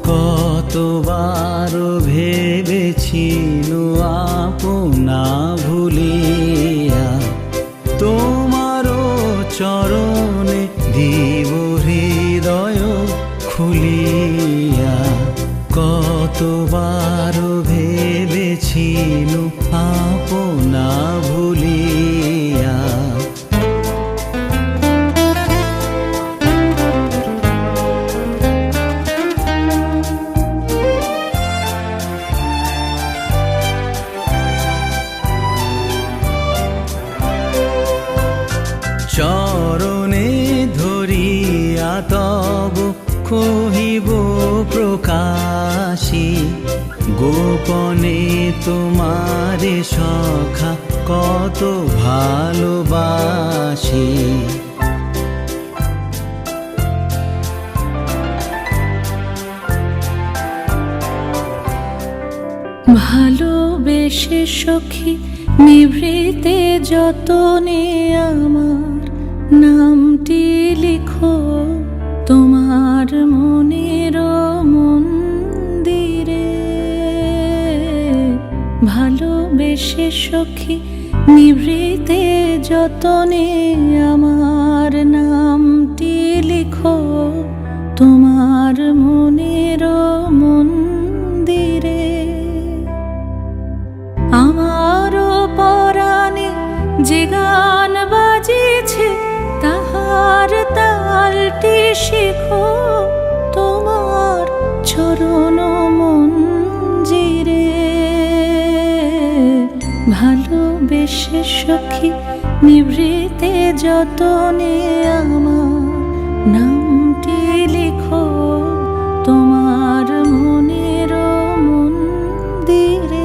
কতবার ভেবেছি আপনা ভুলিয়া তোমারও চরণে দিব হৃদয় খুলিয়া। কতবার ভেবেছি আপনা ভুলিয়া। চরণে ধরিয়া তব কহিব প্রকাশী, গোপনে তোমারে সখা কত ভালোবাসি। ভালোবেসে সখী নিভৃতে যতনে আমার নামটি লিখো তোমার মনের মন্দিরে। ভালোবেসে সখী নিভৃতে যতনে আমার নামটি লিখো তোমার মনের মন্দিরে। আমারও পরাণে যে গান বাজিছে তাহার তালটি শেখো তোমার চরণ মঞ্জিরে। ভালোবেসে সখী নিভৃতে যতনে আমার নামটি লিখো তোমার মনের মন্দিরে।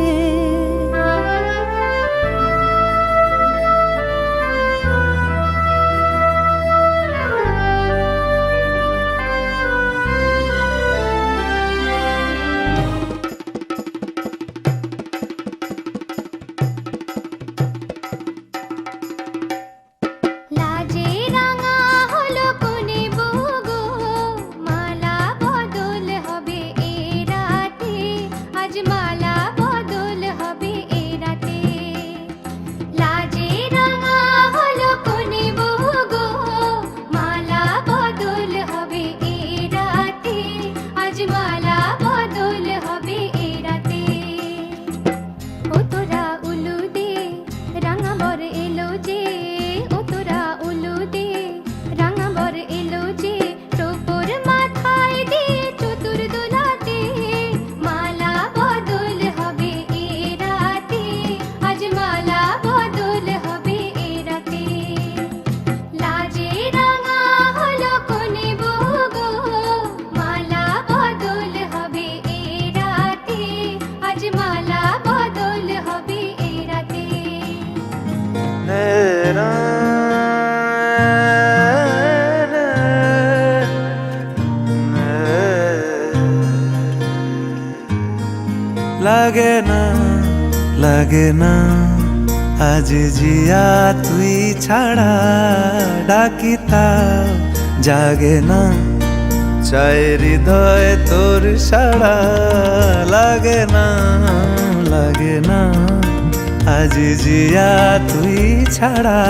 লাগে না লাগে না আজ জিয়া তুই ছাড়া, ডাকিতাও জাগে না চাই হৃদয় তোর সাড়া। লাগে না লাগে না আজ জিয়া তুই ছাড়া,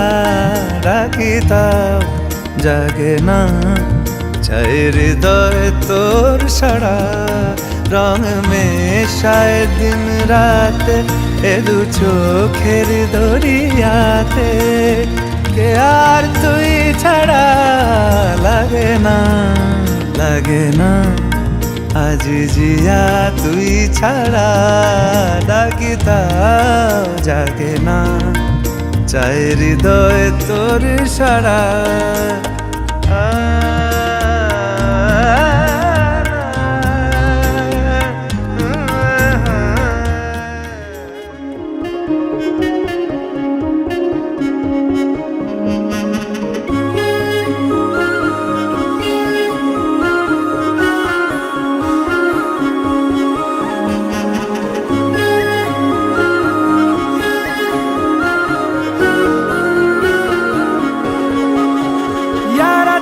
ডাকিতাও জাগে না চাই হৃদয় তোর সাড়া। রং মেশায় দিন রাত এ দু চোখের দরিয়াতে, কে আর তুই ছাড়া। লাগে না লাগে না আজ জিয়া তুই ছাড়া, ডাকিতাও জাগে না চাই হৃদয় তোর সাড়া।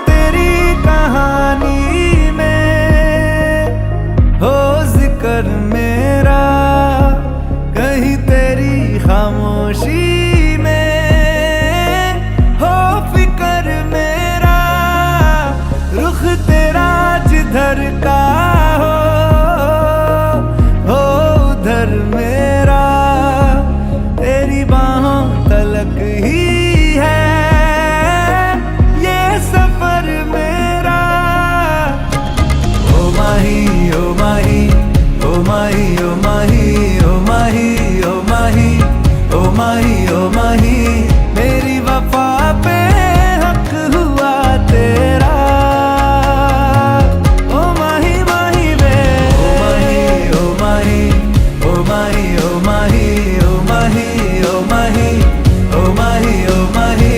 तेरी মাহি ও মাহি ও মাহি ও মাহি ও মাহি ও মাহি ও माही मेरी वफा पे हक हुआ तेरा ओ माही माही वे ओ माही ओ माही ओ माही ओ माही ओ माही ओ माही ओ माही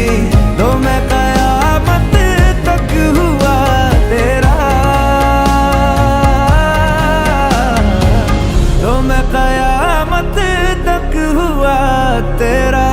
तो मैं कयामत तक हुआ तेरा तो मैं कयामत तक हुआ तेरा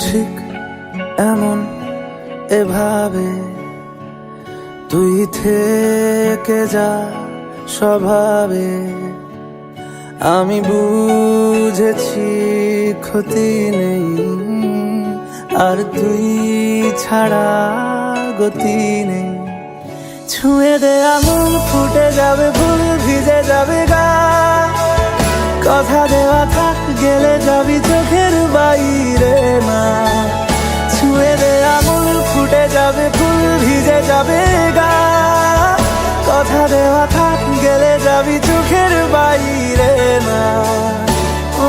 ঠিক এমন এভাবে তুই থেকে যা স্বভাবে আমি বুঝেছি ক্ষতি নেই আর তুই ছাড়া গতি নেই ছুঁয়ে দে আঙুল ফুটে যাবে ফুল ভিজে যাবে গা কথা দেওয়া থাক গেলে যাবি চোখের বাইরে না ছুঁয়ে দে আঙুল ফুটে যাবে ফুল ভিজে যাবে গা কথা দেওয়া থাক গেলে যাবি চোখের বাইরে না ও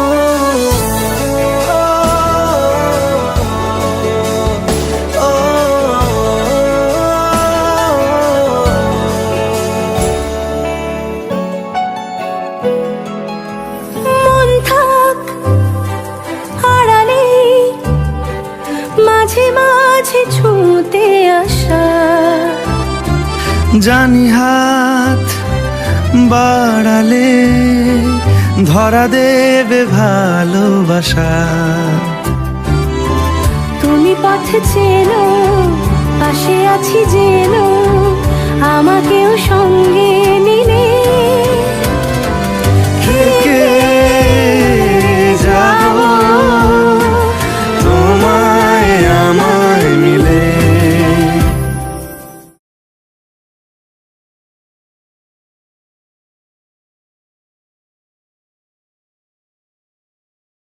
মাঝে মাঝে ছুঁতে আসা জানি হাত বাড়ালে ধরা দেবে ভালোবাসা তুমি পথ চেনো পাশে আছি যেন আমাকেও সঙ্গে